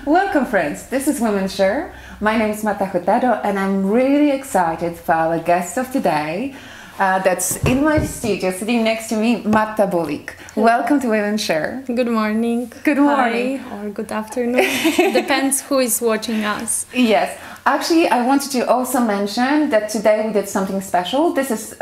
Welcome friends, this is Women Share. My name is Marta Hurtado and I'm really excited for our guest of today. That's in my studio, sitting next to me, Marta Hurtado. Welcome to Women Share. Good morning. Good morning. Hi, or good afternoon. Depends who is watching us. Yes. Actually, I wanted to also mention that today we did something special. This is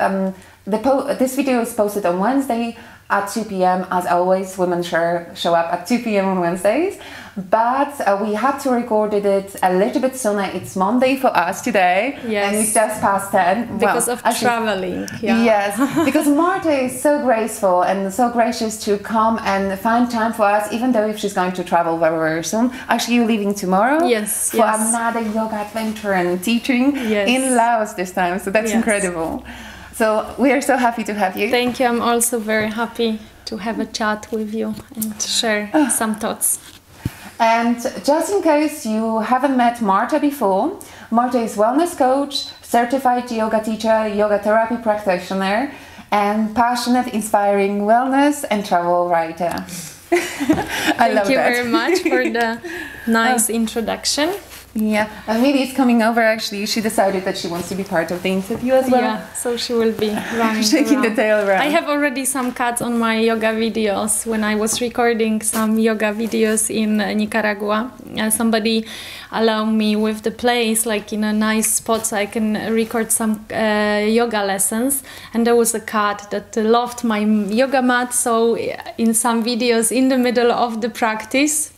this video is posted on Wednesday at 2 p.m. As always, Women Share show up at 2 p.m. on Wednesdays. But we had to record it a little bit sooner. It's Monday for us today. Yes. And it's just past 10. Because of traveling. Yeah. Yes. Because Marta is so graceful and so gracious to come and find time for us, even though if she's going to travel very, very soon. Actually, you're leaving tomorrow. Yes. For another yoga adventure and teaching in Laos this time. So that's incredible. So we are so happy to have you. Thank you. I'm also very happy to have a chat with you and share some thoughts. And just in case you haven't met Marta before, Marta is wellness coach, certified yoga teacher, yoga therapy practitioner, and passionate, inspiring wellness and travel writer. I love that. Thank you very much for the nice introduction. Yeah, maybe it's coming over actually. She decided that she wants to be part of the interview as well. Yeah, so she will be running shaking around. the tail around. I have already some cuts on my yoga videos. When I was recording some yoga videos in Nicaragua, somebody allowed me with the place, like in a nice spot, so I can record some yoga lessons. And there was a cat that loved my yoga mat, so in some videos in the middle of the practice,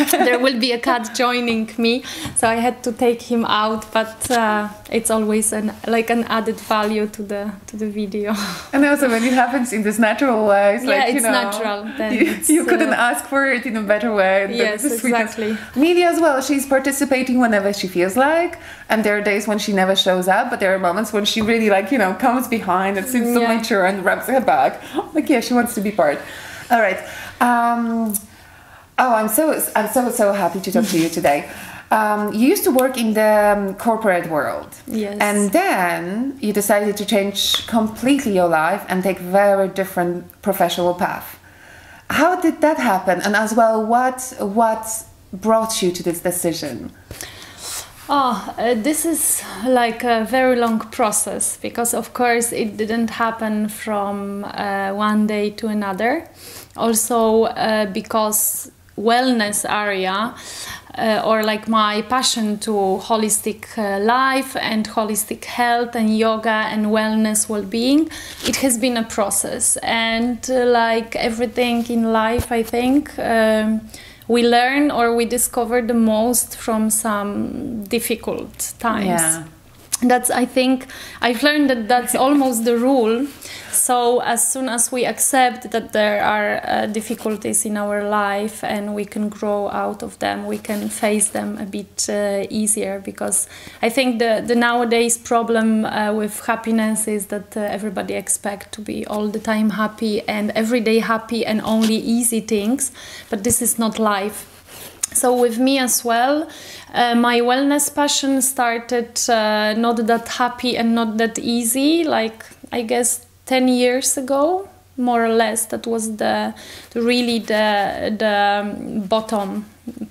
there will be a cat joining me, so I had to take him out, but it's always an added value to the video. And also when it happens in this natural way, it's like, it's natural. Then you couldn't ask for it in a better way. Yes, exactly. Media as well. She's participating whenever she feels like, and there are days when she never shows up, but there are moments when she really comes behind and sits on my chair and rubs her back. Like she wants to be part. All right. I'm so happy to talk to you today. You used to work in the corporate world. Yes. And then you decided to change completely your life and take very different professional path. How did that happen? And as well, what brought you to this decision? This is like a very long process, because of course it didn't happen from one day to another. Also because wellness area or like my passion to holistic life and holistic health and yoga and wellness well-being, it has been a process. And like everything in life, I think we learn or we discover the most from some difficult times. Yeah. I think I've learned that that's almost the rule. So as soon as we accept that there are difficulties in our life and we can grow out of them, we can face them a bit easier. Because I think the nowadays problem with happiness is that everybody expects to be all the time happy and every day happy and only easy things. But this is not life. So with me as well, my wellness passion started not that happy and not that easy, like I guess 10 years ago, more or less. That was really the bottom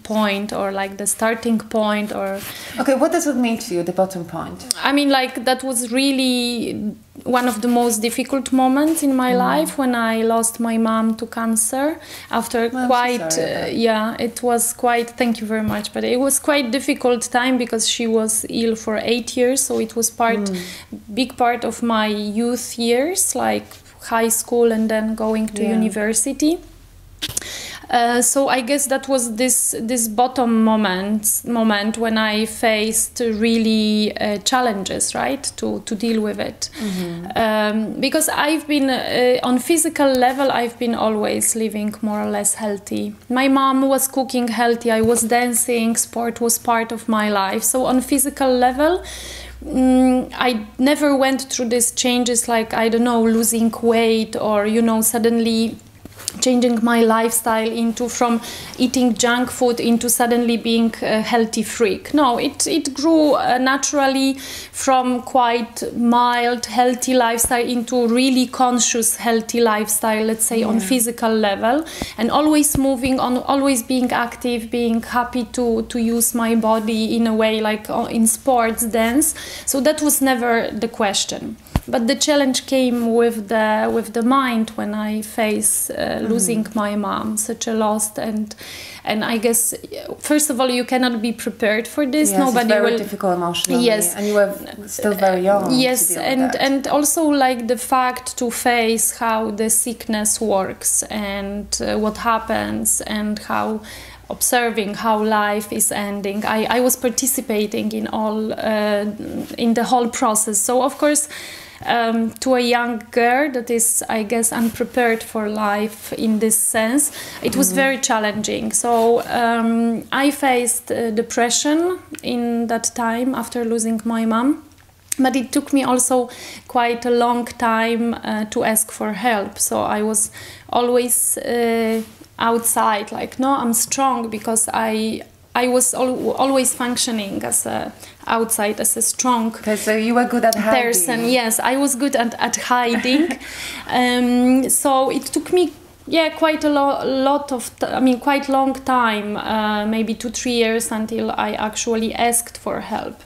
point, or like the starting point. Or okay, what does it mean to you, the bottom point? I mean, like that was really one of the most difficult moments in my life, when I lost my mom to cancer after it was quite, thank you very much, but it was quite difficult time because she was ill for 8 years, so it was big part of my youth years, like high school and then going to university. So I guess that was this bottom moment when I faced really challenges, right, to deal with it. Because I've been on physical level, I've been always living more or less healthy. My mom was cooking healthy, I was dancing, sport was part of my life. So on physical level, I never went through these changes, like, I don't know, losing weight or, suddenly changing my lifestyle into from eating junk food into suddenly being a healthy freak. No, it grew naturally from quite mild healthy lifestyle into really conscious healthy lifestyle, let's say on physical level, and always moving on, always being active, being happy to use my body in a way like in sports, dance. So that was never the question. But the challenge came with the mind when I face losing my mom, such a loss, and I guess first of all you cannot be prepared for this. Yes, nobody it's very will. difficult emotionally. Yes, and you were still very young. Yes, to deal with that. and also like the fact to face how the sickness works and what happens and how. Observing how life is ending. I was participating in all in the whole process. So of course, to a young girl that is, I guess, unprepared for life in this sense, it was very challenging. So I faced depression in that time after losing my mom. But it took me also quite a long time to ask for help. So I was always outside, like, no, I'm strong, because I was always functioning as a outside, as a strong so you were good at hiding. person. Yes, I was good at hiding. So it took me quite a lot of quite long time, maybe 2-3 years, until I actually asked for help.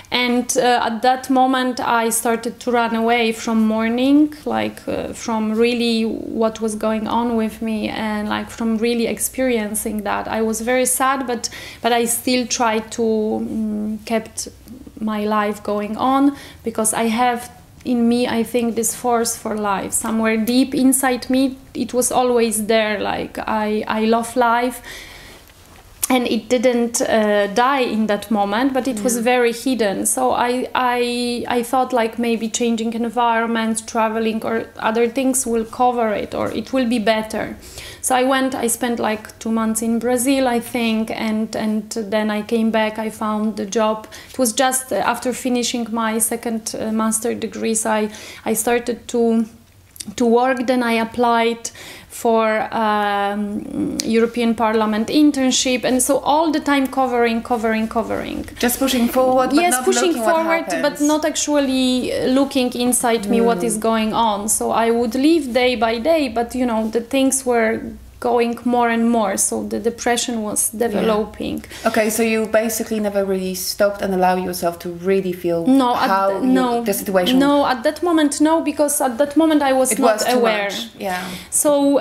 And at that moment I started to run away from mourning, like from really what was going on with me, and like from really experiencing that. I was very sad, but I still tried to kept my life going on, because I have in me, I think, this force for life. Somewhere deep inside me, it was always there, like I love life. And it didn't die in that moment, but it was very hidden. So I thought like maybe changing environment, traveling or other things will cover it, or it will be better. So I spent like 2 months in Brazil, I think, and then I came back, I found the job. It was just after finishing my second master degree, so I started to work. Then I applied for European Parliament internship, and so all the time covering. Just pushing forward, but yes, not pushing looking forward, but not actually looking inside me what is going on. So I would live day by day, but you know, the things were going more and more, so the depression was developing. Okay, so you basically never really stopped and allow yourself to really feel the situation. No, at that moment, no, because at that moment I was not aware. Yeah. So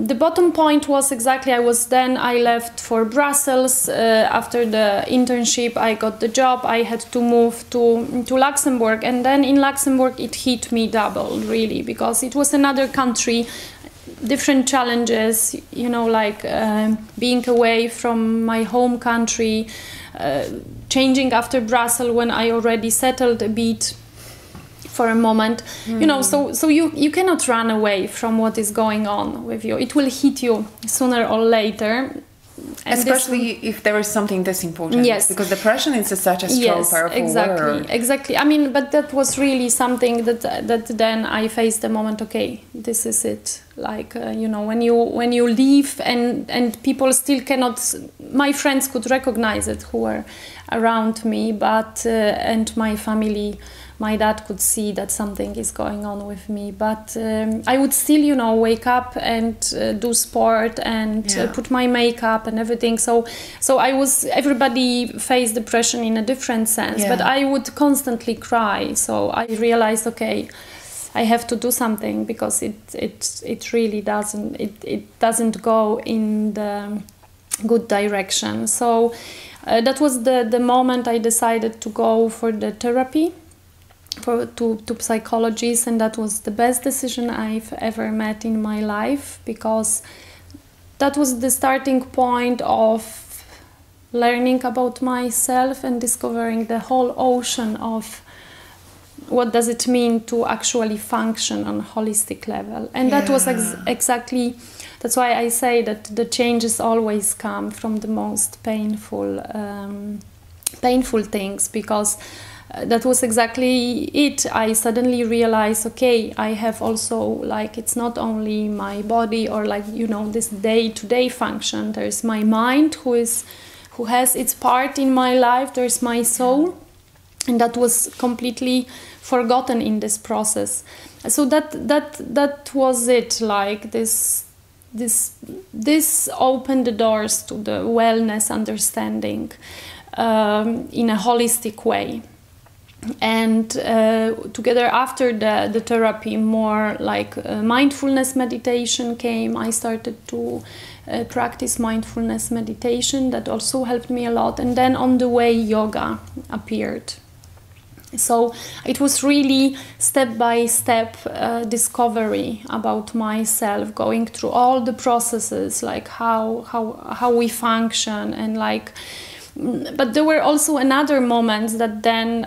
the bottom point was exactly, I left for Brussels. After the internship, I got the job. I had to move to Luxembourg, and then in Luxembourg it hit me double, really, because it was another country, different challenges, you know, like being away from my home country, changing after Brussels when I already settled a bit for a moment, you know, so you cannot run away from what is going on with you. It will hit you sooner or later. And especially if there is something this important. Yes. Because depression is such a strong, powerful word. Exactly. I mean, but that was really something that then I faced the moment, okay, this is it. Like, you know, when you leave and people still cannot, my friends could recognize it who were around me, but, and my family, my dad could see that something is going on with me, but I would still, you know, wake up and do sport and put my makeup and everything. So everybody faced depression in a different sense, but I would constantly cry. So I realized, okay, I have to do something, because it really doesn't go in the good direction. So that was the moment I decided to go for the therapy. To psychologists, and that was the best decision I've ever made in my life, because that was the starting point of learning about myself and discovering the whole ocean of what does it mean to actually function on a holistic level. And that was exactly, that's why I say that the changes always come from the most painful things, because that was exactly it. I suddenly realized, okay, I have also, like, it's not only my body or, like, you know, this day-to-day function. There's my mind who has its part in my life. There's my soul, and that was completely forgotten in this process. So that was it. Like this opened the doors to the wellness understanding in a holistic way. And together after the therapy, more like mindfulness meditation came. I started to practice mindfulness meditation. That also helped me a lot. And then on the way, yoga appeared. So it was really step-by-step discovery about myself, going through all the processes, like how we function, and like. But there were also another moments that then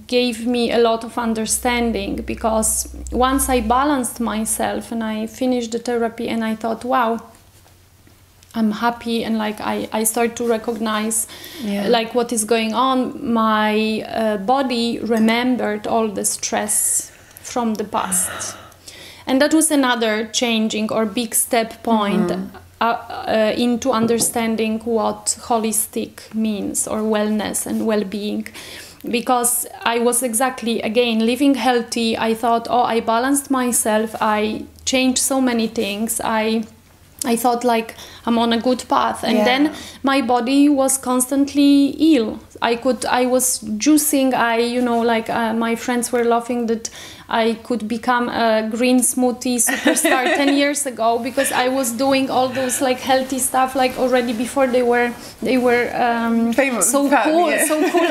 gave me a lot of understanding, because once I balanced myself and I finished the therapy and I thought, wow, I'm happy, and like I start to recognize like what is going on. My body remembered all the stress from the past, and that was another changing or big step point into understanding what holistic means, or wellness and well-being. Because I was exactly, again, living healthy. I thought, oh, I balanced myself, I changed so many things, I thought like I'm on a good path, and then my body was constantly ill. I was juicing. My friends were laughing that I could become a green smoothie superstar 10 years ago, because I was doing all those like healthy stuff like already before they were famous, so cool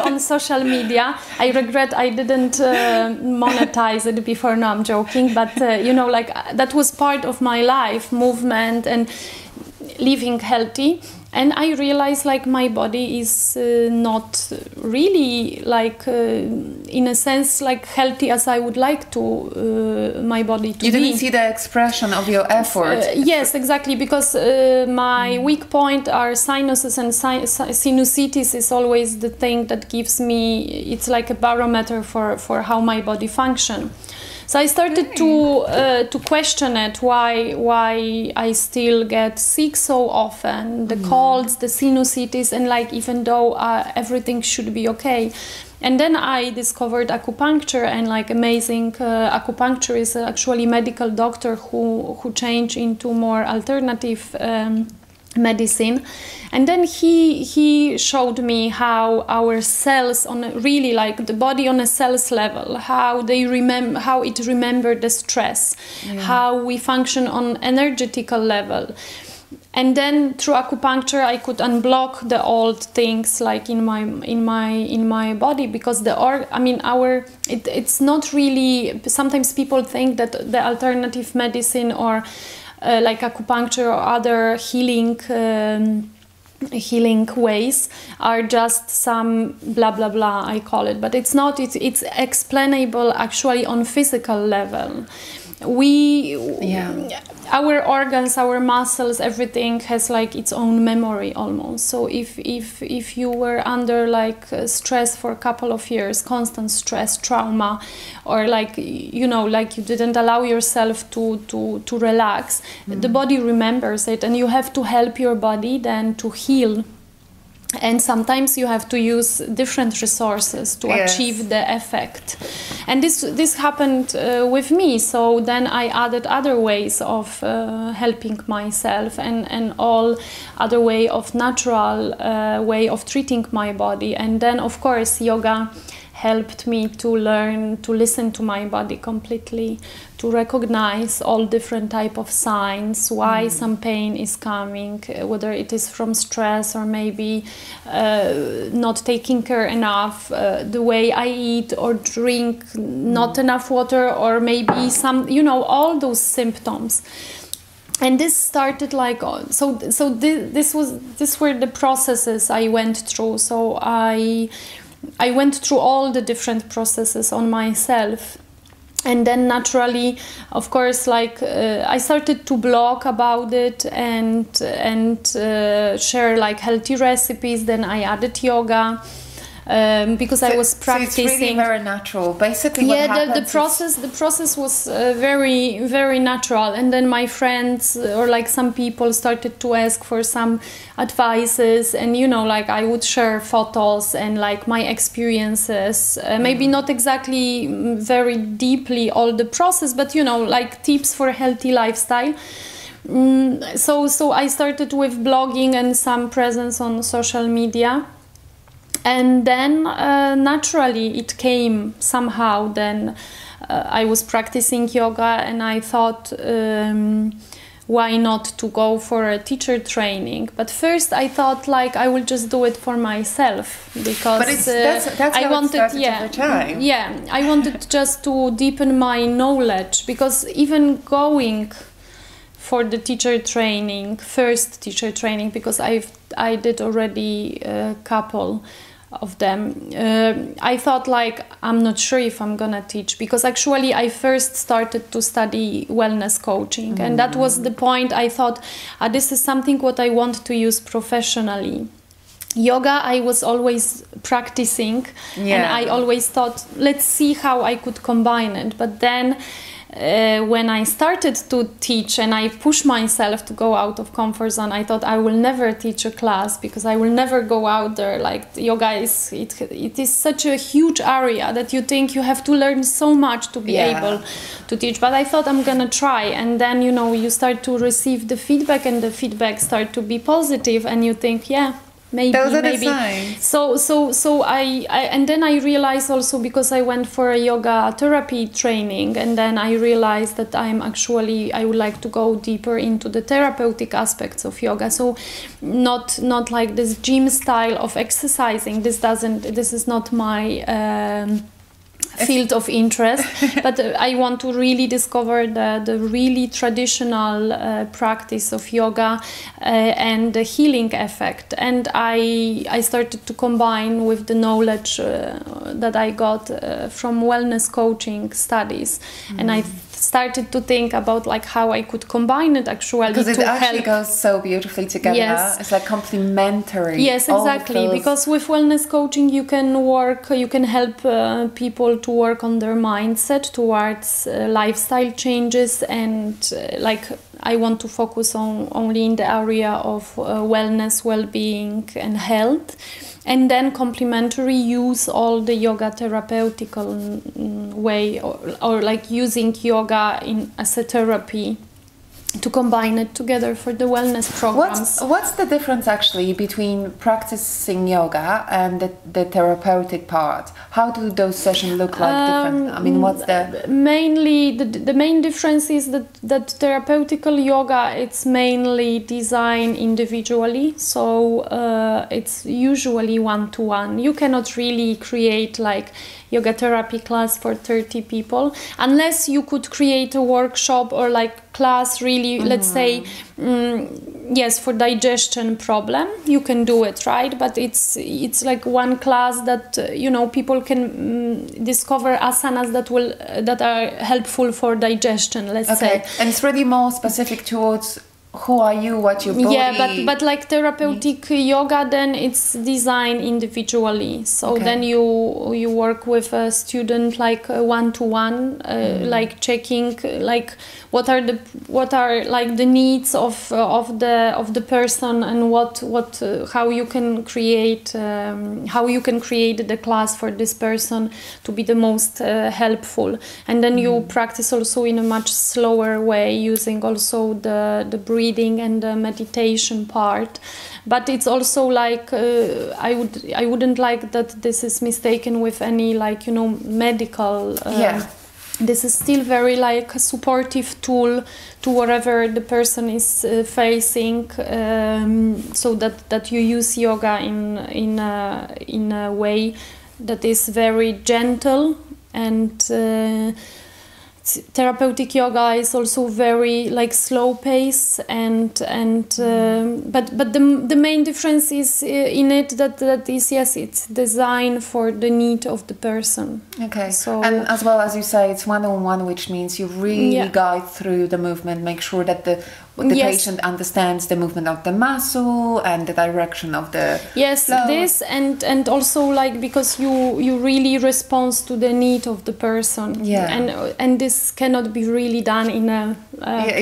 on social media. I regret I didn't monetize it before. No, I'm joking, but that was part of my life, movement and living healthy. And I realized like my body is not really like in a sense like healthy as I would like to my body to be. You didn't see the expression of your effort. Yes, exactly, because my weak point are sinuses, and sinusitis is always the thing that gives me, it's like a barometer for how my body function. So I started to question it, why I still get sick so often, the colds, the sinusitis, and like even though everything should be okay. And then I discovered acupuncture, and like amazing acupuncture is actually medical doctor who changed into more alternative medicine. And then he showed me how our cells on really like the body on a cells level, how it remember the stress, how we function on energetical level. And then through acupuncture I could unblock the old things like in my body, because it's not really, sometimes people think that the alternative medicine or like acupuncture or other healing ways are just some blah blah blah, I call it, but it's not. It's explainable actually on physical level. Our organs, our muscles, everything has like its own memory almost. So if you were under like stress for a couple of years, constant stress, trauma, or like like you didn't allow yourself to relax, the body remembers it, and you have to help your body then to heal. And sometimes you have to use different resources to achieve the effect. And this happened with me. So then I added other ways of helping myself, and all other way of natural way of treating my body. And then of course yoga helped me to learn to listen to my body completely, to recognize all different type of signs, why some pain is coming, whether it is from stress or maybe not taking care enough, the way I eat or drink not enough water, or maybe some, all those symptoms. And this started like, this were the processes I went through. So I went through all the different processes on myself. And then naturally, of course, like I started to blog about it and share like healthy recipes. Then I added yoga. because I was practicing. So it's really very natural. Basically, what happens the process was very, very natural. And then my friends or like some people started to ask for some advices, and you know, like I would share photos and like my experiences, maybe not exactly very deeply all the process, but you know, like tips for a healthy lifestyle. So I started with blogging and some presence on social media. And then naturally it came somehow. Then I was practicing yoga, and I thought, why not to go for a teacher training? But first I thought like I will just do it for myself, because that's I wanted, I wanted just to deepen my knowledge, because even going for the teacher training, first teacher training, because I did already a couple of them. I thought like, I'm not sure if I'm gonna teach, because actually I first started to study wellness coaching, and that was the point. I thought this is something what I want to use professionally. Yoga I was always practicing, and I always thought, let's see how I could combine it. But then when I started to teach and I pushed myself to go out of comfort zone, I thought I will never teach a class, because I will never go out there. Like yoga it is such a huge area that you think you have to learn so much to be able to teach. But I thought I'm gonna try, and then you know, you start to receive the feedback, and the feedback start to be positive, and you think, maybe. Those are the signs. So I and then I realized also, because I went for a yoga therapy training, and then I realized that I would like to go deeper into the therapeutic aspects of yoga. So not like this gym style of exercising. This is not my field of interest, but I want to really discover the really traditional practice of yoga and the healing effect. And I started to combine with the knowledge that I got from wellness coaching studies, and I started to think about like how I could combine it actually, because it actually goes so beautifully together. Yes. It's like complementary. Yes, exactly. Because with wellness coaching you can help people to work on their mindset towards lifestyle changes, and like I want to focus on only in the area of wellness, well-being and health. And then complementary use all the yoga therapeutical way, or like using yoga as a therapy, to combine it together for the wellness programs. What's the difference actually between practicing yoga and the therapeutic part? How do those sessions look like different? I mean, what's the... Mainly, the main difference is that therapeutical yoga, it's mainly designed individually. So it's usually one-to-one. You cannot really create like yoga therapy class for 30 people, unless you could create a workshop or like class really, let's say, yes, for digestion problem, you can do it, right? But it's like one class that you know, people can discover asanas that are helpful for digestion, let's say. And it's really more specific towards who are you, what your body... Yeah, but like therapeutic yoga, then it's designed individually. So then you work with a student like one-to-one, like checking like what are like the needs of the person, and how you can create the class for this person to be the most helpful. And then you practice also in a much slower way, using also the breathing and the meditation part. But it's also like I wouldn't like that this is mistaken with any like, you know, medical this is still very like a supportive tool to whatever the person is facing, so that you use yoga in a way that is very gentle. And therapeutic yoga is also very like slow pace, but the main difference is in it that is, yes, it's designed for the need of the person. So, and as well as you say, it's one-on-one, which means you really guide through the movement, make sure that the patient understands the movement of the muscle and the direction of the flow. This and also like because you really respond to the need of the person, and this cannot be really done in a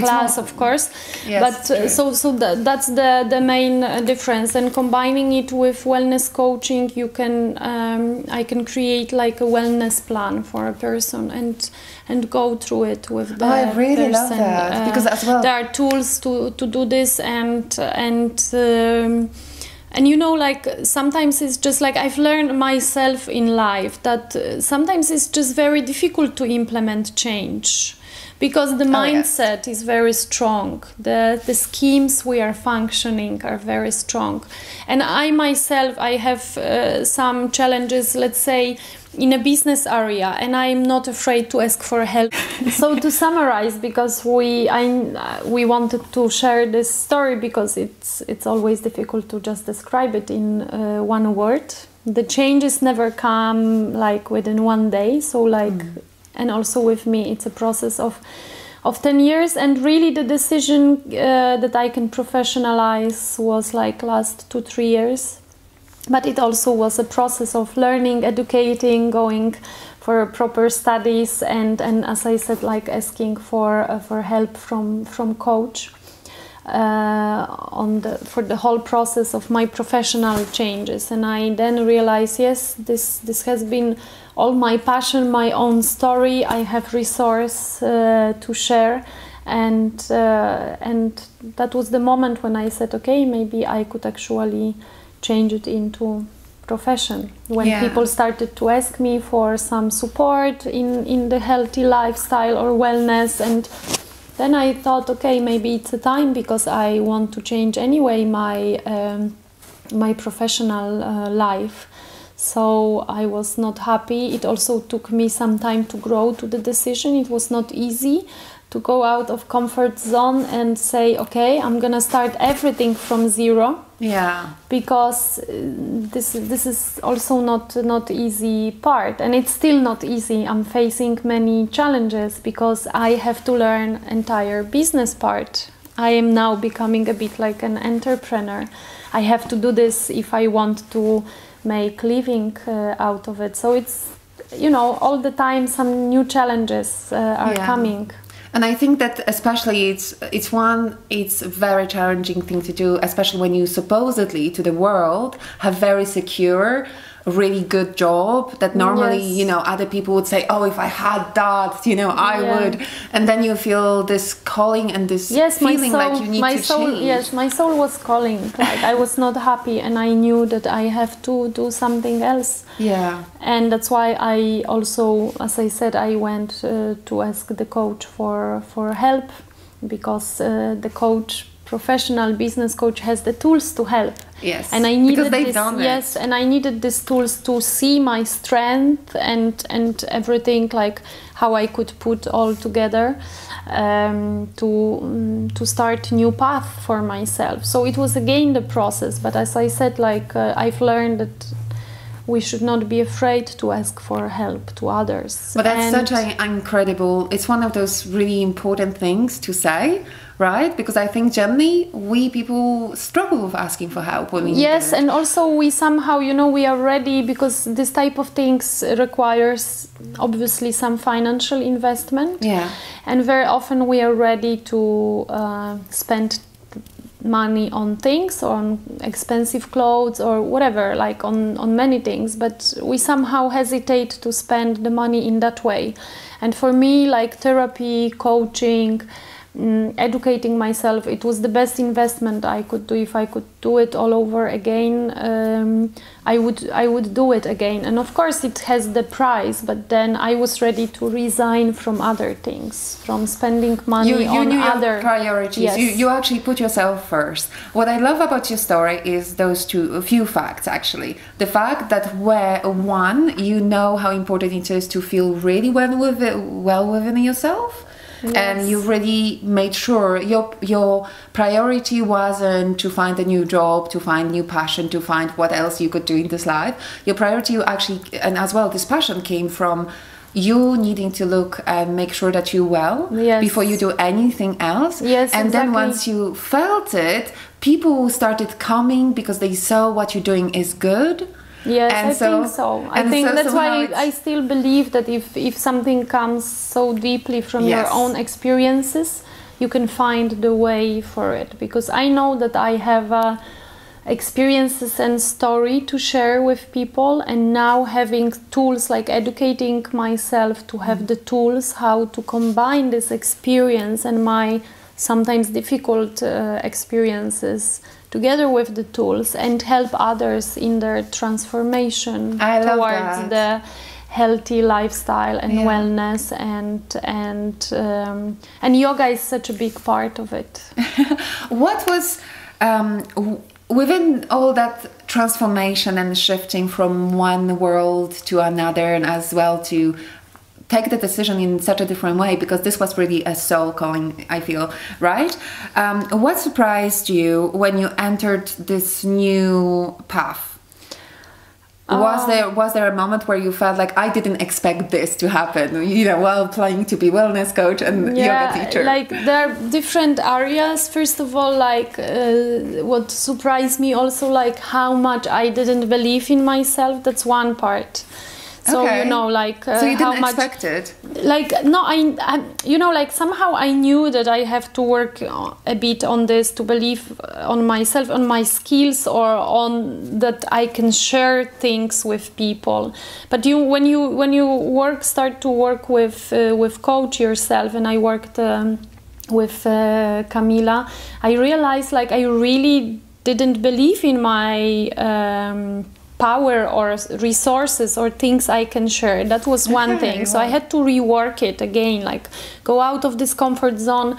class, of course, but that's the main difference. And combining it with wellness coaching, you can I can create like a wellness plan for a person and go through it with the I really person. love that, because as well there are tools to do this, and you know, like sometimes it's just like I've learned myself in life that sometimes it's just very difficult to implement change, because the mindset is very strong. The schemes we are functioning are very strong. And I myself, I have some challenges, let's say, in a business area, and I'm not afraid to ask for help. So to summarize, because we wanted to share this story, because it's always difficult to just describe it in one word. The changes never come like within one day. So like, and also with me, it's a process of 10 years. And really the decision that I can professionalize was like last 2-3 years. But it also was a process of learning, educating, going for proper studies, and as I said, like asking for help from coach for the whole process of my professional changes. And I then realized, yes, this has been all my passion, my own story. I have resource to share, and that was the moment when I said, okay, maybe I could actually change it into profession. When people started to ask me for some support in the healthy lifestyle or wellness, and then I thought, okay, maybe it's a time, because I want to change anyway my professional life. So I was not happy. It also took me some time to grow to the decision. It was not easy to go out of comfort zone and say, okay, I'm gonna start everything from zero. Yeah. Because this is also not easy part, and it's still not easy. I'm facing many challenges because I have to learn entire business part. I am now becoming a bit like an entrepreneur. I have to do this if I want to make living out of it. So it's, you know, all the time some new challenges are coming. And I think that especially it's a very challenging thing to do, especially when you supposedly to the world have very secure, really good job that normally, you know, other people would say, oh, if I had that, you know, I would. And then you feel this calling and this feeling like you need to change. Yes, my soul was calling. Like I was not happy, and I knew that I have to do something else. Yeah. And that's why I also, as I said, I went to ask the coach for help, because the coach, professional business coach, has the tools to help. Yes, and I needed because they've done it. Yes, and I needed these tools to see my strength and everything, like how I could put all together to start new path for myself. So it was again the process, but as I said, like I've learned that we should not be afraid to ask for help to others. But that's such an incredible, it's one of those really important things to say, right? Because I think generally we people struggle with asking for help when we need it. And also we somehow, you know, we are ready, because this type of things requires obviously some financial investment. Yeah. And very often we are ready to spend money on things, on expensive clothes or whatever, like on many things, but we somehow hesitate to spend the money in that way. And for me, like therapy, coaching, educating myself, it was the best investment I could do. If I could do it all over again, I would do it again. And of course it has the price, but then I was ready to resign from other things, from spending money on knew other your priorities. Yes. You actually put yourself first. What I love about your story is those a few facts actually. The fact that you know how important it is to feel really well within yourself. Yes. And you really made sure your priority wasn't to find a new job, to find new passion, to find what else you could do in this life. Your priority actually, and as well, this passion came from you needing to look and make sure that you're well before you do anything else. Yes, and then once you felt it, people started coming because they saw what you're doing is good. Yes, I think so. I think that's why I still believe that if something comes so deeply from your own experiences, you can find the way for it. Because I know that I have experiences and story to share with people, and now having tools, like educating myself to have the tools how to combine this experience and my sometimes difficult experiences together with the tools and help others in their transformation towards the healthy lifestyle and wellness, and yoga is such a big part of it. What was within all that transformation and shifting from one world to another, and as well to take the decision in such a different way, because this was really a soul calling, I feel, right? What surprised you when you entered this new path? Was there a moment where you felt like, I didn't expect this to happen, you know, while planning to be wellness coach and yoga teacher? Like there are different areas. First of all, like what surprised me also, like how much I didn't believe in myself. That's one part. So you know, like so you didn't how much expect it? Like no, I you know, like somehow I knew that I have to work a bit on this to believe on myself, on my skills, or on that I can share things with people. But when you start to work with coach yourself, and I worked with Camila, I realized like I really didn't believe in my power or resources or things I can share. That was one thing. So I had to rework it again, like go out of this comfort zone.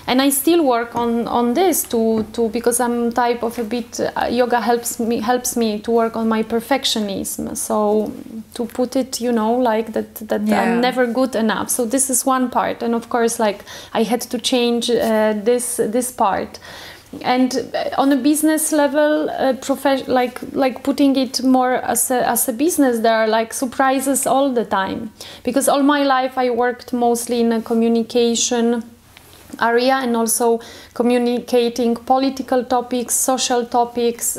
And I still work on this to because I'm type of a bit yoga helps me to work on my perfectionism. So to put it, you know, like that I'm never good enough. So this is one part, and of course, like I had to change this part. And on a business level, like putting it more as a business, there are like surprises all the time, because all my life I worked mostly in a communication area and also communicating political topics, social topics,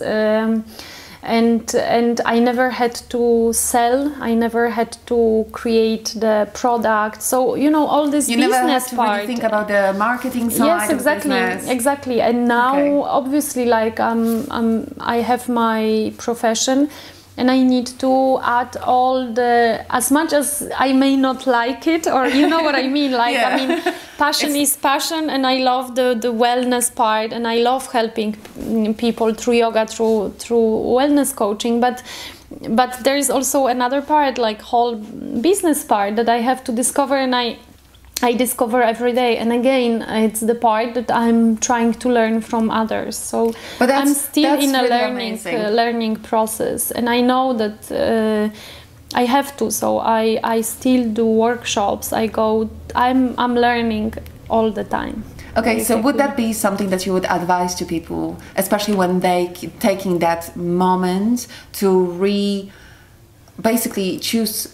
and I never had to sell. I never had to create the product. So you know, all this business never had to part. really think about the marketing side. Yes, exactly, of business. exactly. And now, obviously, like I have my profession, and I need to add all the, as much as I may not like it, or you know what I mean. Like I mean, passion is passion, and I love the wellness part, and I love helping people through yoga, through wellness coaching. But there is also another part, like whole business part, that I have to discover, and I discover every day. And again, it's the part that I'm trying to learn from others. So I'm still in a really learning process, and I know that I have to. So I still do workshops. I'm learning all the time. Okay, basically. So would that be something that you would advise to people, especially when they keep taking that moment to basically choose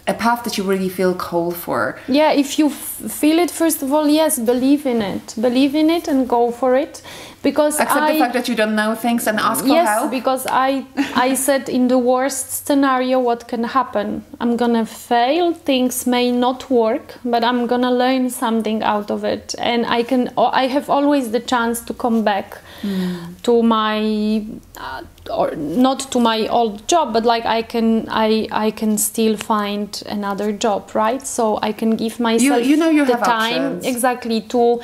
a path that you really feel called for? Yeah, if you feel it, first of all, yes, believe in it and go for it. Because accept the fact that you don't know things and ask for help. Yes, because I said in the worst scenario, what can happen? I'm gonna fail, things may not work, but I'm gonna learn something out of it, and I have always the chance to come back to my or not to my old job, but like I can still find another job, right? So I can give myself the time options. Exactly to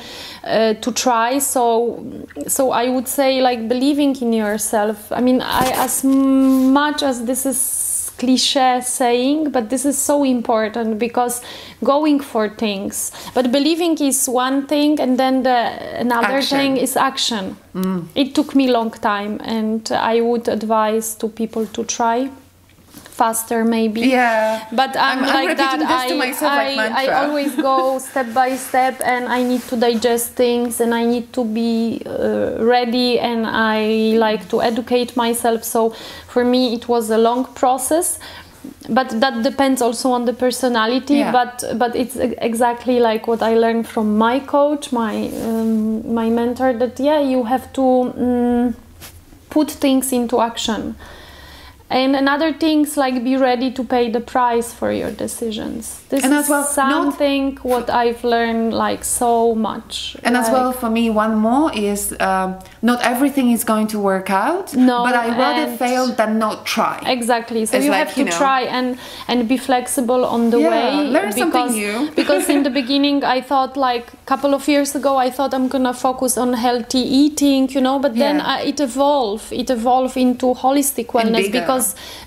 try. So I would say, like, believing in yourself. I mean, as much as this is cliche saying, but this is so important, because going for things, but believing is one thing, and then another thing is action. It took me a long time, and I would advise to people to try faster, maybe. Yeah. But I'm like that. I always go step by step, and I need to digest things, and I need to be ready, and I like to educate myself. So for me, it was a long process. but that depends also on the personality. Yeah. But it's exactly like what I learned from my coach, my mentor, that you have to put things into action. And another things like be ready to pay the price for your decisions. This and is as well, something what I've learned like so much. And as well, for me, one more is not everything is going to work out. No, but I rather fail than not try. Exactly. So it's you like, have to try and be flexible on the way. Learn something new. Because in the beginning, I thought like a couple of years ago, I thought I'm gonna focus on healthy eating, but then it evolved into holistic wellness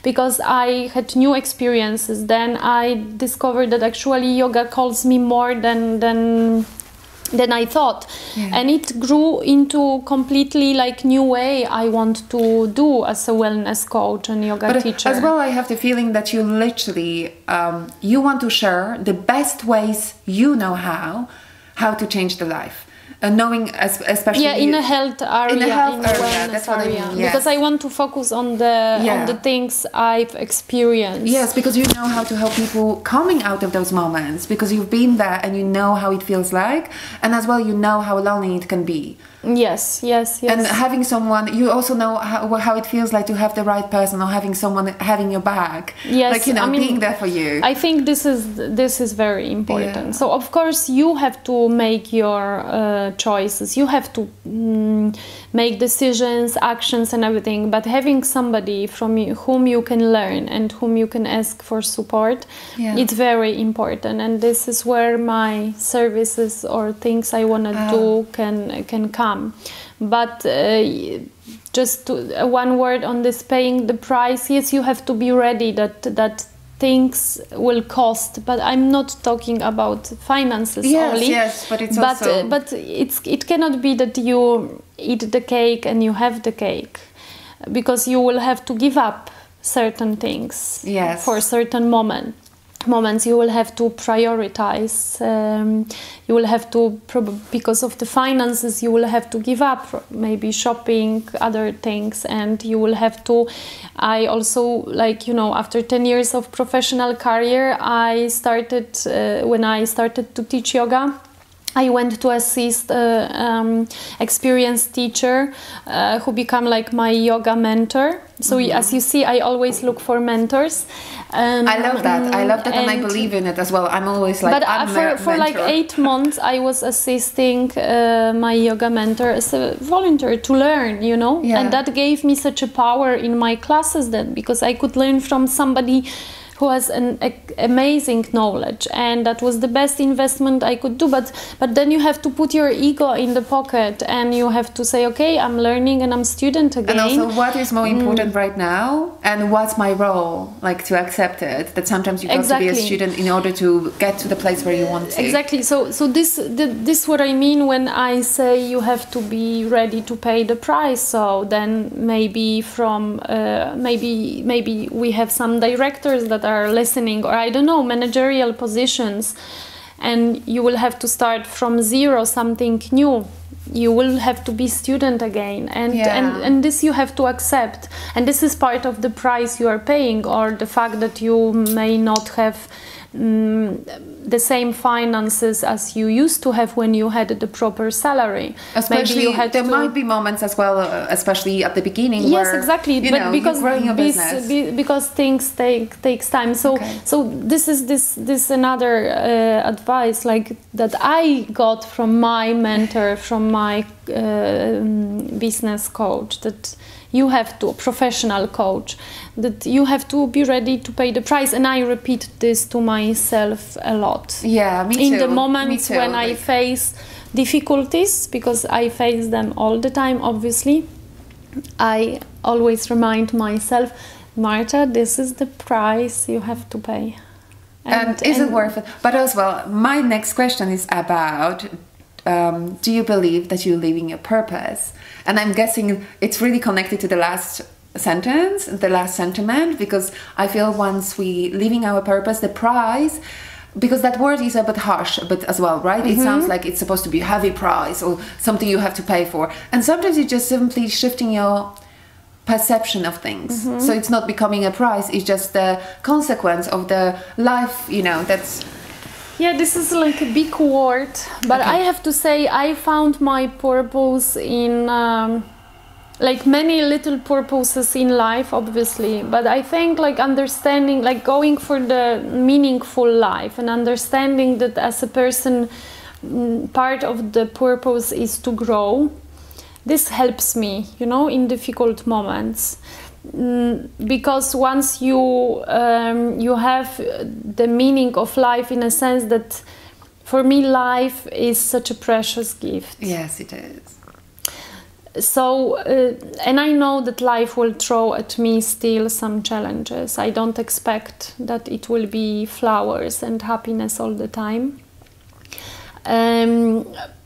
because I had new experiences. Then I discovered that actually yoga calls me more than I thought, and it grew into completely like new way I want to do as a wellness coach and yoga teacher. As well, I have the feeling that you literally you want to share the best ways you know how to change the life. Knowing especially in a health area, in a wellness that's what area. I mean, yes. Because I want to focus on the things I've experienced. Yes, because you know how to help people coming out of those moments, because you've been there and you know how it feels like, and as well you know how lonely it can be. Yes. And having someone, you also know how it feels like to have the right person, or having someone having your back. Yes, like being there for you. I think this is very important. Yeah. So of course you have to make your choices. You have to make decisions, actions, and everything. But having somebody from whom you can learn and whom you can ask for support, it's very important. And this is where my services or things I want to do can come. But just one word on this paying the price. Yes, you have to be ready that things will cost, but I'm not talking about finances only. Yes, but it's also... But it cannot be that you eat the cake and you have the cake, because you will have to give up certain things for certain moments. You will have to prioritize. You will have to, because of the finances, you will have to give up maybe shopping, other things, and you will have to. I also after 10 years of professional career, I started when I started to teach yoga. I went to assist experienced teacher who became like my yoga mentor. So as you see, I always look for mentors. I love that. And I believe in it as well. I'm always like, but for like 8 months, I was assisting my yoga mentor as a volunteer to learn, and that gave me such a power in my classes then, because I could learn from somebody who has an amazing knowledge, and that was the best investment I could do. But then you have to put your ego in the pocket, and you have to say, okay, I'm learning and I'm student again. And also, what is more important right now, and what's my role, like to accept it, that sometimes you got to be a student in order to get to the place where you want to. Exactly. So this what I mean when I say you have to be ready to pay the price. So then maybe from maybe we have some directors that are listening, or I don't know, managerial positions, and you will have to start from zero, something new. You will have to be student again, and this you have to accept, and this is part of the price you are paying, or the fact that you may not have the same finances as you used to have when you had the proper salary. Especially, there might be moments as well, especially at the beginning. Yes, where, exactly. But because growing a business. Because things takes time. So this is another advice like that I got from my mentor, from my business coach, that you have to, professional coach, that you have to be ready to pay the price. And I repeat this to myself a lot. Yeah, me too. In the moments when I face difficulties, because I face them all the time, obviously, I always remind myself, Marta, this is the price you have to pay. And is it worth it? But as well, my next question is about, do you believe that you're living your purpose? And I'm guessing it's really connected to the last sentence, the last sentiment, because I feel once we living our purpose, the price, because that word is a bit harsh, but as well, right? It sounds like it's supposed to be a heavy price or something you have to pay for. And sometimes it's just simply shifting your perception of things. So it's not becoming a prize, it's just the consequence of the life, you know, that's... Yeah, this is like a big word, but I have to say I found my purpose in like many little purposes in life, obviously, but I think like understanding, like going for the meaningful life and understanding that as a person, part of the purpose is to grow. This helps me, you know, in difficult moments, because once you you have the meaning of life, in a sense that for me life is such a precious gift. Yes, it is. So and I know that life will throw at me still some challenges. I don't expect that it will be flowers and happiness all the time.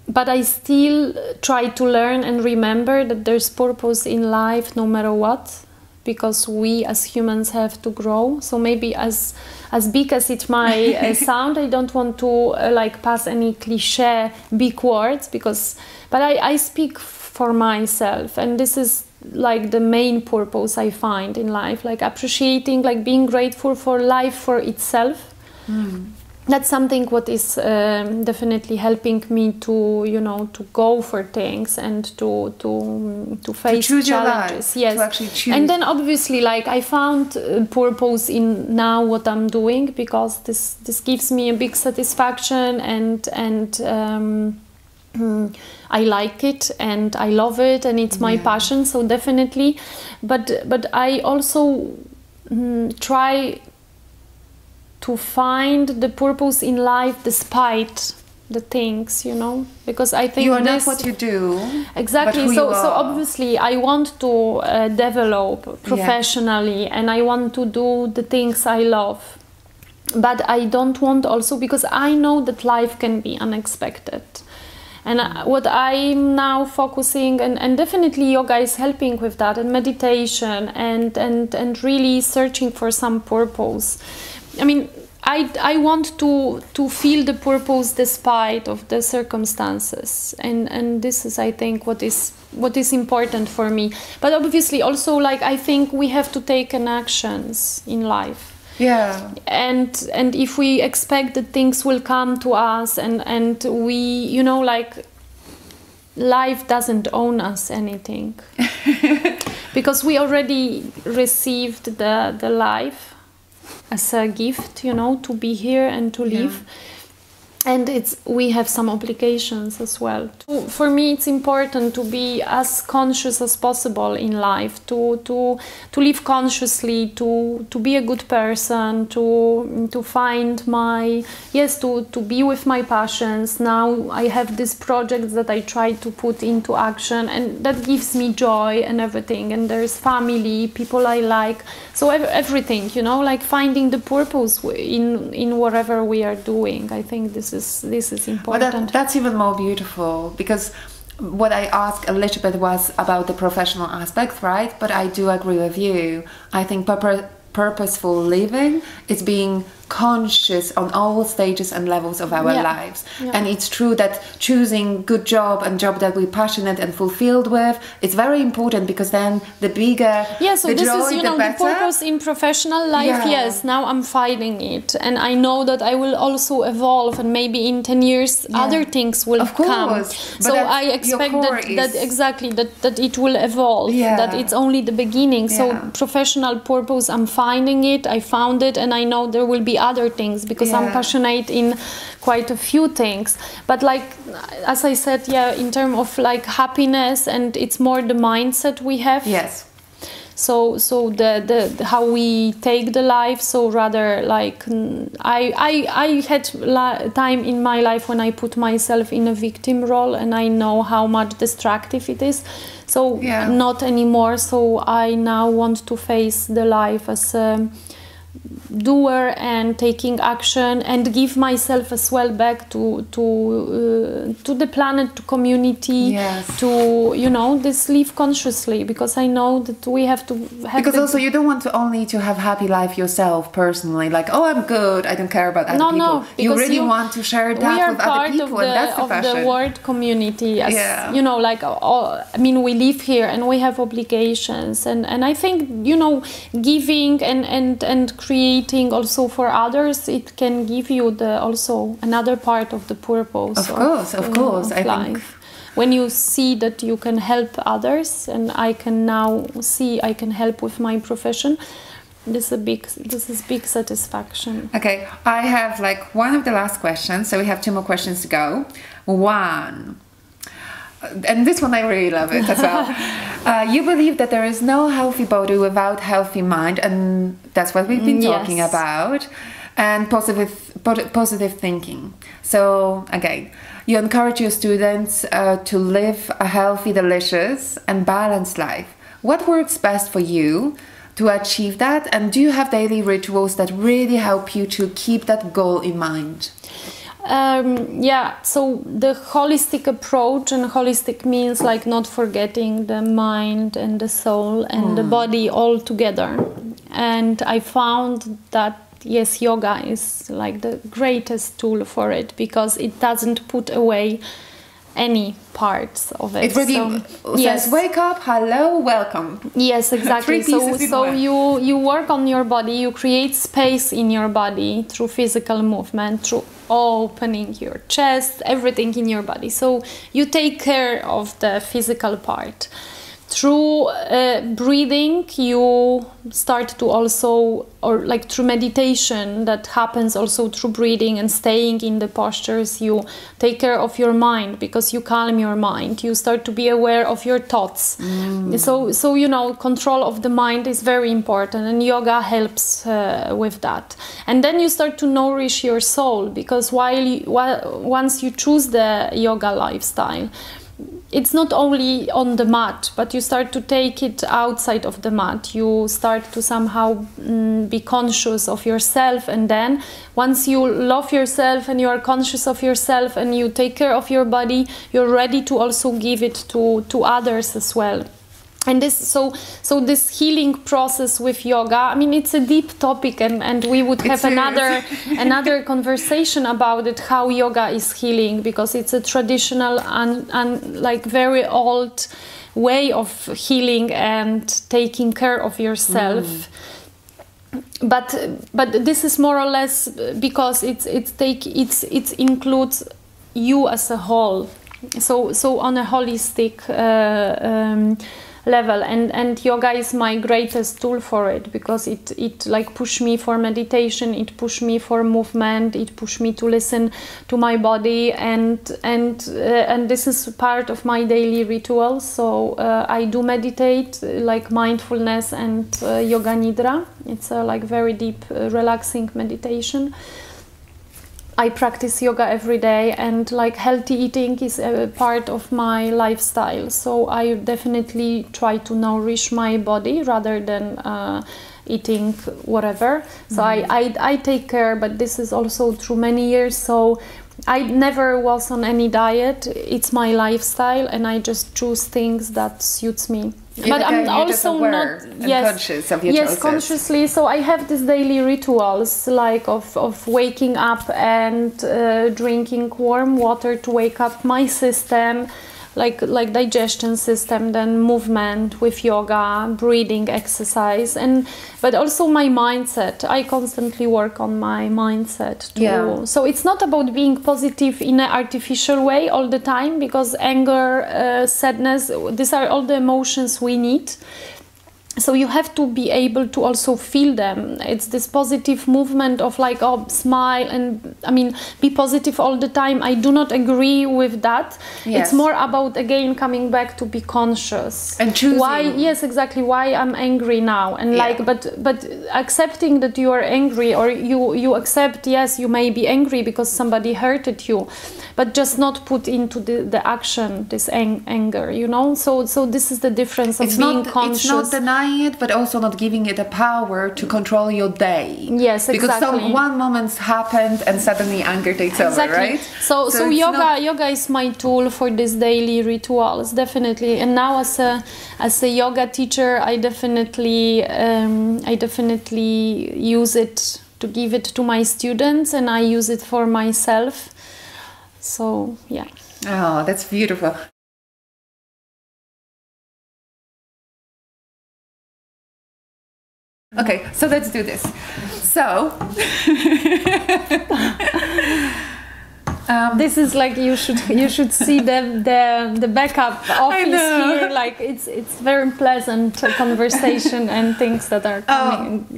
But I still try to learn and remember that there's purpose in life no matter what, because we as humans have to grow. So maybe as big as it might sound, I don't want to like pass any cliche big words, but I speak for myself, and this is like the main purpose I find in life, like appreciating, like being grateful for life for itself. That's something what is definitely helping me to, you know, to go for things and to face choose challenges. Your life, yes, to actually choose. And then obviously, like I found purpose in now what I'm doing, because this gives me a big satisfaction, and I like it and I love it, and it's my passion. So definitely, but I also try to find the purpose in life despite the things, you know, because I think you are not what you do. Exactly. So obviously I want to develop professionally, and I want to do the things I love, but I don't want also, because I know that life can be unexpected. And what I'm now focusing, and definitely yoga is helping with that, and meditation, and really searching for some purpose. I mean, I want to feel the purpose despite of the circumstances, and this is, I think, what is important for me. But obviously also, like, I think we have to take an actions in life. Yeah. And if we expect that things will come to us, and we, you know, like, life doesn't own us anything. Because we already received the life as a gift, you know, to be here and to live. And we have some obligations as well. For me, it's important to be as conscious as possible in life, to live consciously, to be a good person, to find my, to be with my passions. Now I have this project that I try to put into action, and that gives me joy and everything. And there's family, people I like, so everything, you know, like finding the purpose in whatever we are doing. I think this is important. Well, that's even more beautiful, because what I asked a little bit was about the professional aspect, right? But I do agree with you. I think purposeful living is being conscious on all stages and levels of our lives. And it's true that choosing good job and job that we're passionate and fulfilled with, it's very important, because then the bigger so the this joy, is, you know, the purpose in professional life. Yes, now I'm finding it, and I know that I will also evolve, and maybe in 10 years other things will come. So I expect that exactly that it will evolve, that it's only the beginning. So professional purpose, I'm finding it, I found it, and I know there will be other things, because I'm passionate in quite a few things. But like, as I said, in terms of like happiness, and it's more the mindset we have. Yes. So the how we take the life. So rather, like, I had time in my life when I put myself in a victim role, and I know how much destructive it is. So not anymore. So I now want to face the life as doer and taking action and give myself as well back to the planet, to community, yes. to, you know, this live consciously, because I know that we have to have, because also you don't want to only to have happy life yourself personally, like, oh, I'm good, I don't care about other people. No, you really want to share that with other people, and that's the passion. We are part of the world community, as, yeah. you know, like, I mean, we live here and we have obligations, and I think, you know, giving and creating also for others, it can give you the also another part of the purpose. Of course, I life. think when you see that you can help others, and I can now see I can help with my profession, this is big satisfaction. Okay, I have like one of the last questions, so we have 2 more questions to go. One, and this one I really love it as well. You believe that there is no healthy body without healthy mind, and that's what we've been talking about, and positive thinking. So again, you encourage your students to live a healthy, delicious and balanced life. What works best for you to achieve that, and do you have daily rituals that really help you to keep that goal in mind? Yeah, so the holistic approach, and holistic means like not forgetting the mind and the soul and the body all together. And I found that, yes, yoga is like the greatest tool for it, because it doesn't put away any parts of it. It really says, wake up, hello, welcome. Yes, exactly. So you work on your body, you create space in your body through physical movement, through opening your chest, everything in your body. So you take care of the physical part. Through breathing, you start to also, or like through meditation that happens also through breathing and staying in the postures, you take care of your mind, because you calm your mind. You start to be aware of your thoughts. So you know, control of the mind is very important, and yoga helps with that. And then you start to nourish your soul, because once you choose the yoga lifestyle, it's not only on the mat, but you start to take it outside of the mat. You start to somehow be conscious of yourself, and then once you love yourself and you are conscious of yourself and you take care of your body, you're ready to also give it to others as well. And so this healing process with yoga, I mean, it's a deep topic, and we would have another conversation about it, how yoga is healing, because it's a traditional and like very old way of healing and taking care of yourself. But this is more or less because it includes you as a whole. So on a holistic level, and yoga is my greatest tool for it, because it like push me for meditation, it push me for movement, it push me to listen to my body, and this is part of my daily rituals. So I do meditate, like mindfulness and yoga nidra. It's a like very deep relaxing meditation. I practice yoga every day, and like healthy eating is a part of my lifestyle. So I definitely try to nourish my body rather than eating whatever. So I take care, but this is also through many years. So I never was on any diet. It's my lifestyle, and I just choose things that suits me. But I'm also not conscious of your choices. Yes, consciously. So I have these daily rituals, like of waking up and drinking warm water to wake up my system, like digestion system, then movement with yoga, breathing exercise, but also my mindset. I constantly work on my mindset too. Yeah. So it's not about being positive in an artificial way all the time, because anger, sadness, these are all the emotions we need. So you have to be able to also feel them. It's this positive movement of like, oh, smile and I mean, be positive all the time. I do not agree with that. Yes. It's more about, again, coming back to be conscious and choosing. Why? Yes, exactly. Why I'm angry now, and like, but accepting that you are angry, or you accept, yes, you may be angry because somebody hurted you, but just not put into the action this anger. You know. So this is the difference of being conscious. It's not denying it, but also not giving it a power to control your day. Yes, exactly. Because one moment happened and suddenly anger takes over, right? So yoga is my tool for these daily rituals, definitely. And now as a yoga teacher, I definitely use it to give it to my students, and I use it for myself. So yeah. Oh, that's beautiful. Okay, so let's do this. So this is like you should see the backup office here. Like it's very pleasant conversation and things that are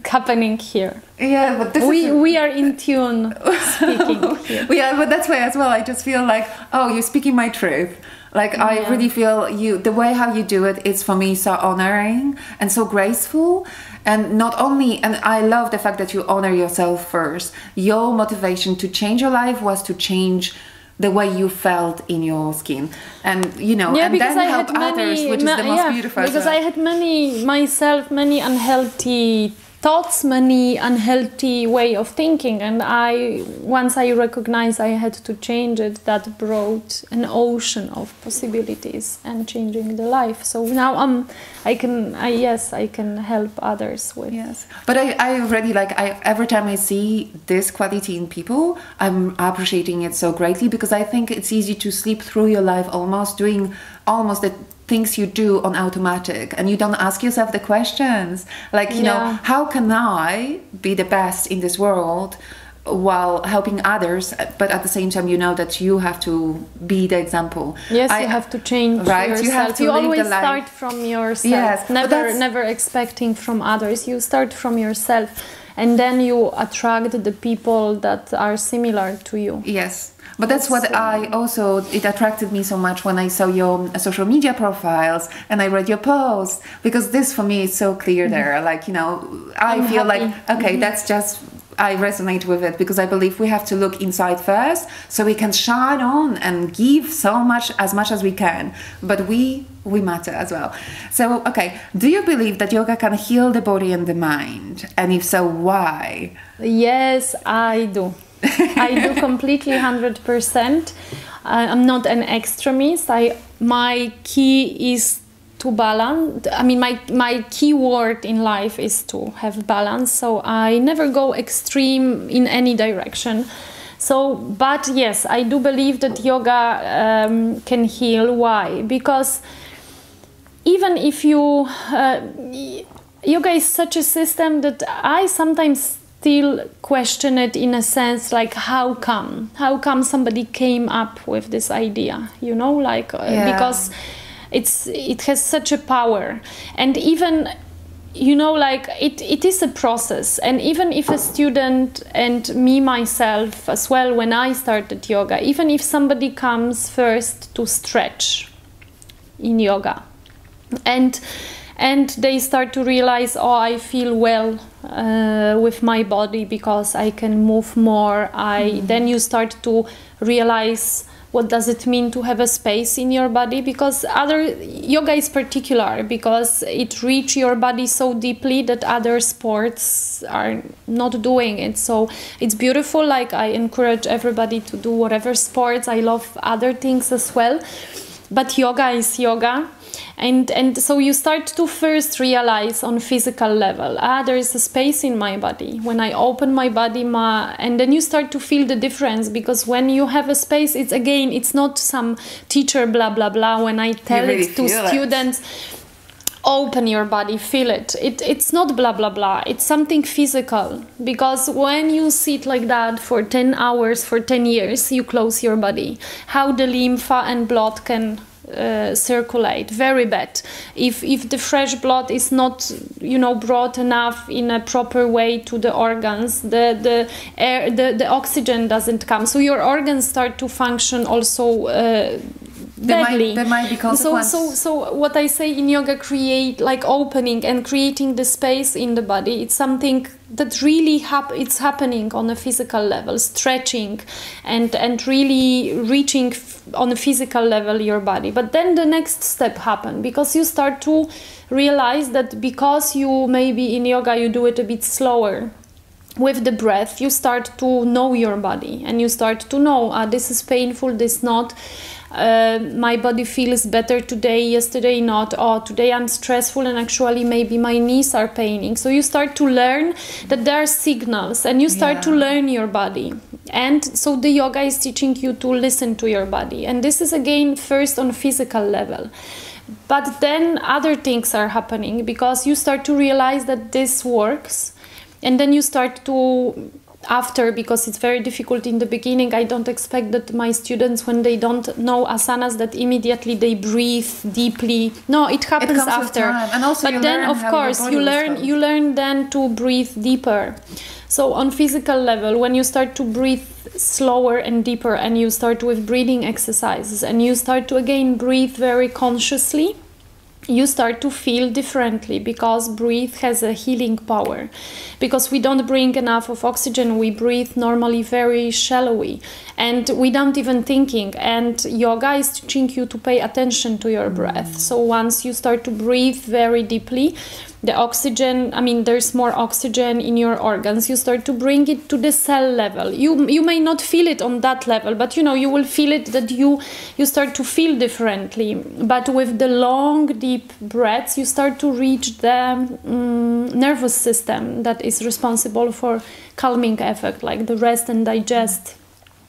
happening here. Yeah, but we are in tune speaking here. Yeah, but that's why as well. I just feel like, oh, you're speaking my truth. Like I really feel the way how you do it is for me so honoring and so graceful. And not only, and I love the fact that you honor yourself first. Your motivation to change your life was to change the way you felt in your skin, and and then help others, which is the most beautiful. Because I had many unhealthy thoughts, many unhealthy way of thinking, and once I recognized I had to change it, that brought an ocean of possibilities and changing the life. So now I can help others with. Yes, but I already every time I see this quality in people, I'm appreciating it so greatly, because I think it's easy to sleep through your life doing the things you do on automatic, and you don't ask yourself the questions like, how can I be the best in this world while helping others, but at the same time that you have to be the example. Yes, you have to change, right? Yourself. You have to always start from yourself. Yes, never expecting from others. You start from yourself, and then you attract the people that are similar to you. Yes. But that's what it attracted me so much when I saw your social media profiles and I read your posts, because this for me is so clear there. Like, I feel like, okay, that's just, I resonate with it, because I believe we have to look inside first so we can shine on and give as much as we can. But we matter as well. So, okay, do you believe that yoga can heal the body and the mind? And if so, why? Yes, I do. I do completely 100%. I'm not an extremist. My key is to balance. I mean, my key word in life is to have balance. So I never go extreme in any direction. So, but yes, I do believe that yoga can heal. Why? Because even if you yoga is such a system that I sometimes still question it, in a sense, like how come somebody came up with this idea, because it has such a power. And even it is a process. And even if a student, and me myself as well, when I started yoga, even if somebody comes first to stretch in yoga, and they start to realize, I feel well with my body because I can move more. Then you start to realize, what does it mean to have a space in your body? Because yoga is particular, because it reaches your body so deeply that other sports are not doing it. So it's beautiful. Like, I encourage everybody to do whatever sports. I love other things as well, but yoga is yoga. And so you start to first realize on physical level, there is a space in my body. When I open my body, and then you start to feel the difference, because when you have a space, it's not some teacher blah blah blah. When I tell it to students, open your body, feel it. It's not blah blah blah. It's something physical, because when you sit like that for 10 hours, for 10 years, you close your body. How the lymph and blood can circulate, very bad. If the fresh blood is not, brought enough in a proper way to the organs, the air, the oxygen doesn't come. So your organs start to function also badly. There might be consequences. So what I say in yoga, create like opening and creating the space in the body. It's something that really it's happening on a physical level, stretching and really reaching on a physical level your body. But then the next step happens, because you start to realize that because you maybe in yoga you do it a bit slower with the breath, you start to know your body, and you start to know, this is painful, this not. My body feels better today, yesterday not. Oh, today I'm stressful and actually maybe my knees are paining. So you start to learn that there are signals, and you start to learn your body. And so the yoga is teaching you to listen to your body. And this is again first on physical level. But then other things are happening, because you start to realize that this works. And then you start to, because it's very difficult in the beginning, I don't expect that my students, when they don't know asanas, that immediately they breathe deeply. No, it happens after. And also, but then of course you learn then to breathe deeper. So on physical level, when you start to breathe slower and deeper, and you start with breathing exercises, and you start to again breathe very consciously, you start to feel differently, because breathe has a healing power. Because we don't bring enough of oxygen, we breathe normally very shallowly, and without even thinking. And yoga is teaching you to pay attention to your breath. So once you start to breathe very deeply, the oxygen, there's more oxygen in your organs. You start to bring it to the cell level. You may not feel it on that level, but you will feel it, that you start to feel differently. But with the long, deep breaths, you start to reach the nervous system that is responsible for calming effect, like the rest and digest.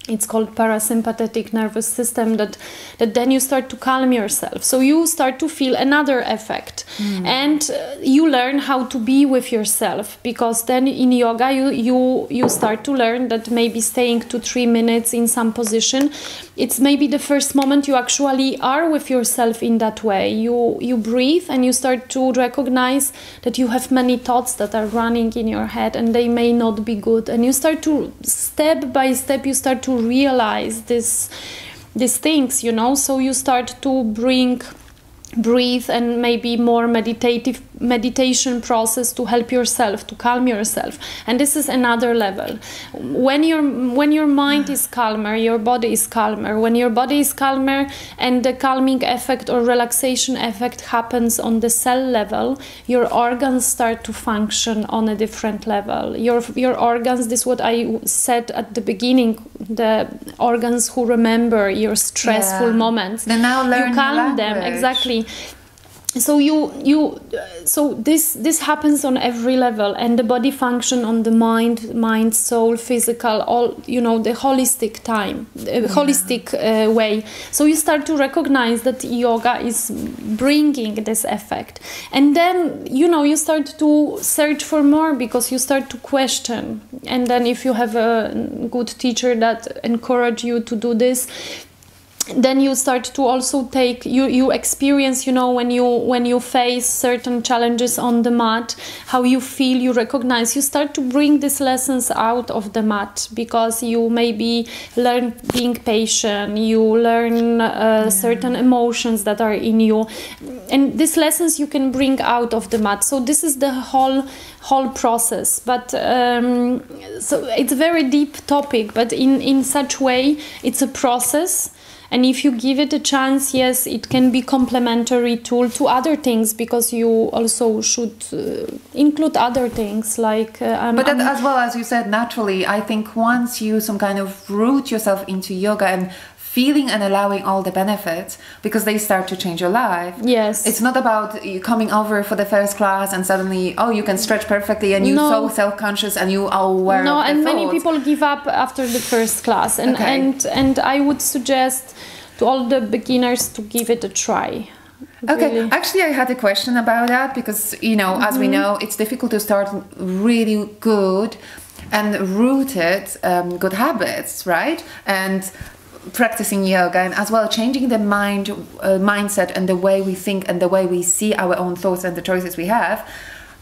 It's called parasympathetic nervous system, that then you start to calm yourself. So you start to feel another effect. And you learn how to be with yourself, because then in yoga you start to learn that maybe staying 2-3 minutes in some position, it's maybe the first moment you actually are with yourself in that way. You breathe, and you start to recognize that you have many thoughts that are running in your head, and they may not be good. And you start to, step by step, you start to realize these things, so you start to breathe and maybe more meditation process to help yourself, to calm yourself. And this is another level. When your mind is calmer, your body is calmer. When your body is calmer and the calming effect or relaxation effect happens on the cell level, your organs start to function on a different level. Your organs, this is what I said at the beginning, the organs who remember your stressful moments. They now learn you calm them, exactly. So so this happens on every level, and the body function on the mind, soul, physical, all, the holistic holistic way. So you start to recognize that yoga is bringing this effect, and then you start to search for more, because you start to question. And then if you have a good teacher that encourage you to do this, then you start to also take, you experience, when you face certain challenges on the mat, how you feel, you recognize, you start to bring these lessons out of the mat, because you maybe learn being patient, you learn certain emotions that are in you, and these lessons you can bring out of the mat. So this is the whole process. But so it's a very deep topic, but in such way it's a process. And if you give it a chance, yes, it can be complementary tool to other things, because you also should include other things like... but that, as well, as you said, naturally, I think once you some kind of root yourself into yoga and feeling and allowing all the benefits, because they start to change your life. Yes. It's not about you coming over for the first class and suddenly, you can stretch perfectly, and you're so self-conscious and you are aware of the and thoughts. Many people give up after the first class. And I would suggest to all the beginners to give it a try. Okay, really. Actually I had a question about that, because, as we know, it's difficult to start really good and rooted good habits, right? And practicing yoga and as well changing the mindset and the way we think and the way we see our own thoughts and the choices we have,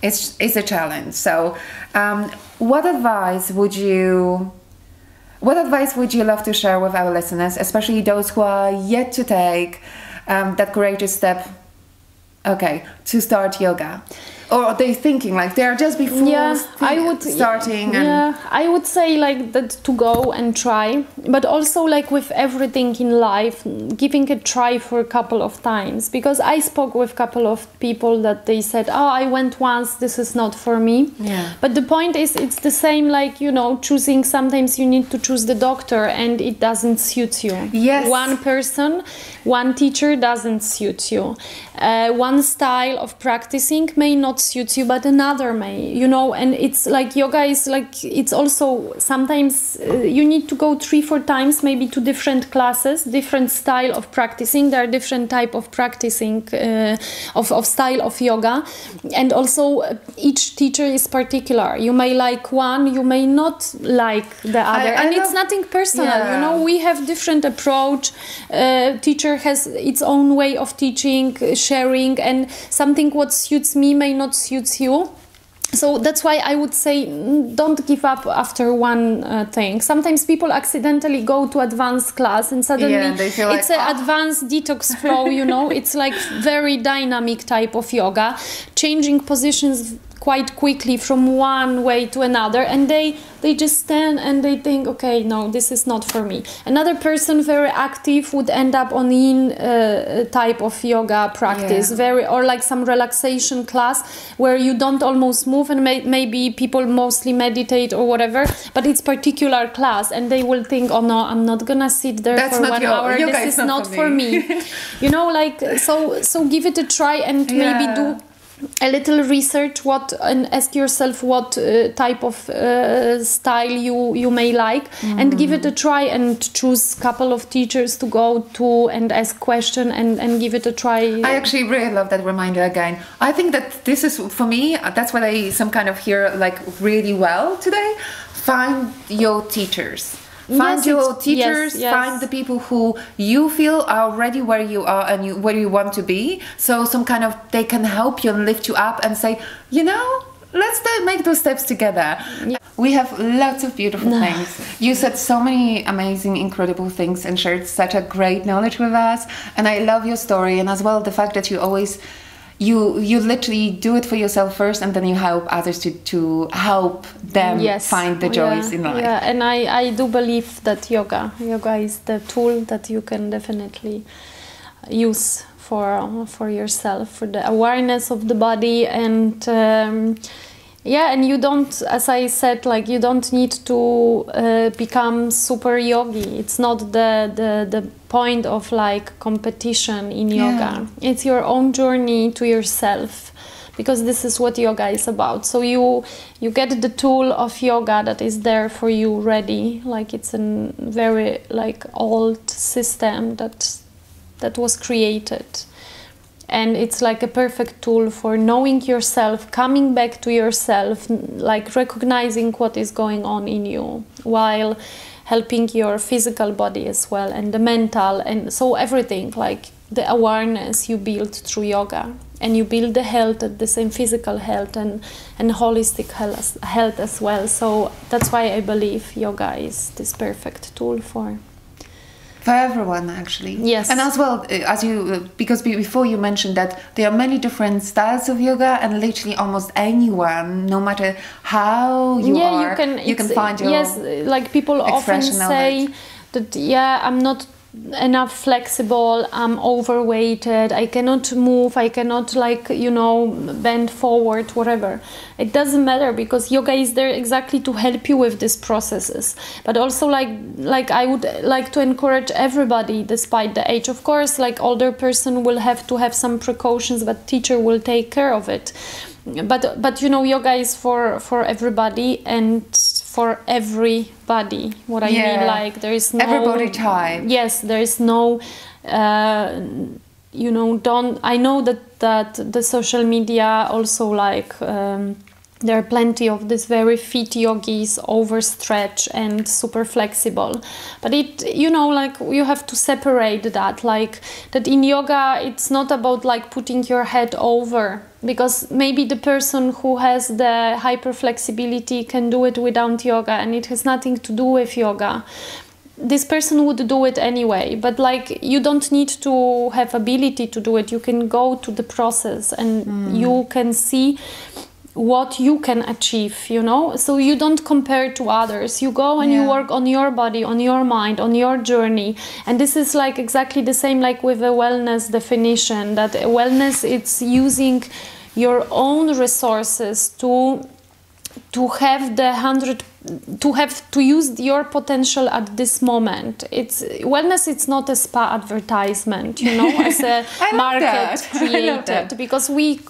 it's a challenge. So what advice would you love to share with our listeners, especially those who are yet to take that courageous step, to start yoga? Or are they thinking like they're just before starting? I would say like that, to go and try, but also like with everything in life, giving a try for a couple of times, because I spoke with a couple of people that they said, oh, I went once, this is not for me. Yeah. But the point is, it's the same like, you know, choosing, sometimes you need to choose the doctor and it doesn't suit you. Yes. One person, one teacher doesn't suit you. One style of practicing may not suit you, but another may, you know. And it's like yoga is like, it's also sometimes you need to go 3-4 times maybe to different classes, different style of practicing. There are different type of practicing of style of yoga, and also each teacher is particular. You may like one, you may not like the other, and it's nothing personal. You know, we have different approach. Teacher has its own way of teaching, sharing, and something what suits me may not suit you. So that's why I would say don't give up after one thing. Sometimes people accidentally go to advanced class and suddenly they feel like, it's an advanced detox flow, you know. It's like very dynamic type of yoga, changing positions quite quickly from one way to another, and they just stand and they think, okay, no, this is not for me. Another person very active would end up on yin type of yoga practice, or like some relaxation class where you don't almost move, and maybe people mostly meditate or whatever, but it's particular class, and they will think, oh no, I'm not gonna sit there for 1 hour, this is not for me. You know, like, so give it a try and maybe do a little research and ask yourself what type of style you may like, and give it a try and choose a couple of teachers to go to and ask question and give it a try. I actually really love that reminder again. I think that this is, for me, that's what I some kind of hear like really well today. Find your teachers. Find your teachers, find the people who you feel are already where you are and where you want to be. So some kind of, they can help you and lift you up and say, you know, let's make those steps together. Yeah. We have lots of beautiful things. You said so many amazing, incredible things and shared such a great knowledge with us. And I love your story, and as well the fact that you always, you literally do it for yourself first, and then you help others to help them find the joys in life. Yeah, and I do believe that yoga is the tool that you can definitely use for yourself, for the awareness of the body, and and you don't, as I said, like, you don't need to become super yogi. It's not the point of like competition in yoga. It's your own journey to yourself, because this is what yoga is about. So you get the tool of yoga that is there for you ready, like it's a very like old system that was created. And it's like a perfect tool for knowing yourself, coming back to yourself, like recognizing what is going on in you, while helping your physical body as well, and the mental, and so everything, like the awareness you build through yoga. And you build the health, at the same physical health and holistic health as well. So that's why I believe yoga is this perfect tool for everyone, actually. Yes. And as well, as you, because before you mentioned that there are many different styles of yoga, and literally almost anyone, no matter how you are, you can find your like people often say that, I'm not enough flexible, I'm overweighted, I cannot move, I cannot, like, you know, bend forward, whatever. It doesn't matter, because yoga is there exactly to help you with these processes. But also, like I would like to encourage everybody, despite the age. Of course, like older person will have to have some precautions, but teacher will take care of it. But you know, yoga is for everybody and for everybody. What I mean, like, there is no everybody type. Yes, there is no you know, I know that the social media also like There are plenty of these very fit yogis, overstretched and super flexible. But like you have to separate that, like that in yoga, it's not about like putting your head over, because maybe the person who has the hyper flexibility can do it without yoga and it has nothing to do with yoga. This person would do it anyway, but like you don't need to have ability to do it. You can go to the process and you can see what you can achieve, so you don't compare to others. You go and you work on your body, on your mind, on your journey. And this is like exactly the same like with the wellness definition, that wellness, it's using your own resources to have to use your potential at this moment. It's wellness, it's not a spa advertisement, as a market created, because we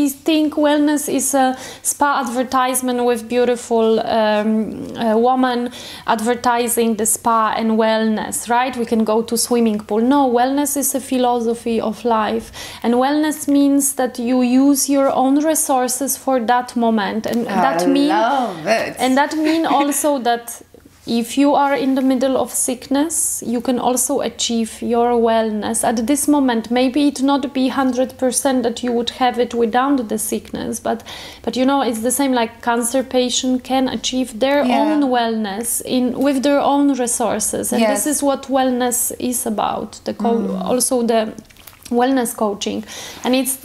think wellness is a spa advertisement with beautiful woman advertising the spa and wellness, right? We can go to swimming pool. No, wellness is a philosophy of life, and wellness means that you use your own resources for that moment, and that means also that if you are in the middle of sickness, you can also achieve your wellness at this moment. Maybe it not be 100% that you would have it without the sickness, but it's the same like cancer patient can achieve their own wellness with their own resources, and this is what wellness is about. Also the wellness coaching, and it's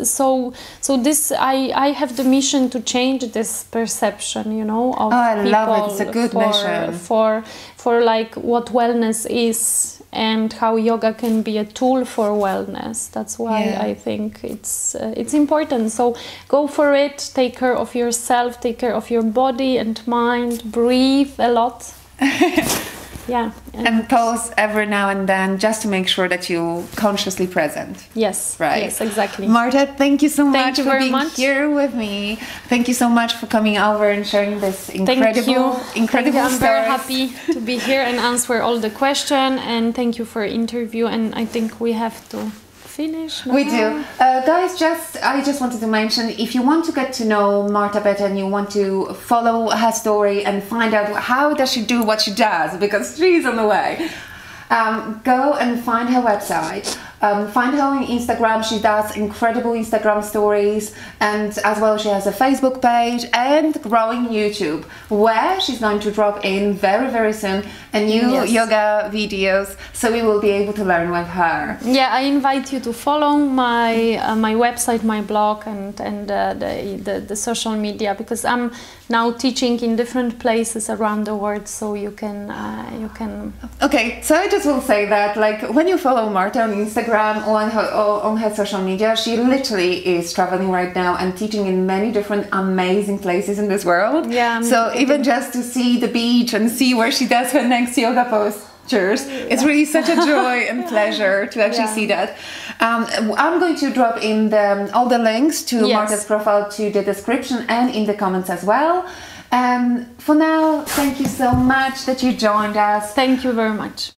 so this I have the mission to change this perception of I people. love it. It's a good mission for like what wellness is and how yoga can be a tool for wellness. That's why I think it's important. So go for it, take care of yourself, take care of your body and mind, breathe a lot. And pause every now and then, just to make sure that you're consciously present. Yes, right. Yes, exactly. Marta, thank you so much for being much. here with me. Thank you so much for coming over and sharing this incredible story. I'm very happy to be here and answer all the questions. And thank you for the interview. And I think we have to finish now. We do. Guys, I just wanted to mention, if you want to get to know Marta better and you want to follow her story and find out how does she do what she does, because she's on the way, go and find her website. Find her on Instagram. She does incredible Instagram stories, and as well she has a Facebook page and growing YouTube, where she's going to drop in very, very soon a new yoga videos, so we will be able to learn with her. I invite you to follow my my website, my blog, and the social media, because I'm now teaching in different places around the world, so you can Okay, so I just will say that, like, when you follow Marta on Instagram or on her social media, she literally is traveling right now and teaching in many different amazing places in this world. So even just to see the beach and see where she does her next yoga postures, it's really such a joy and pleasure to actually see that. I'm going to drop in all the links to Marta's profile to the description and in the comments as well. For now, thank you so much that you joined us. Thank you very much.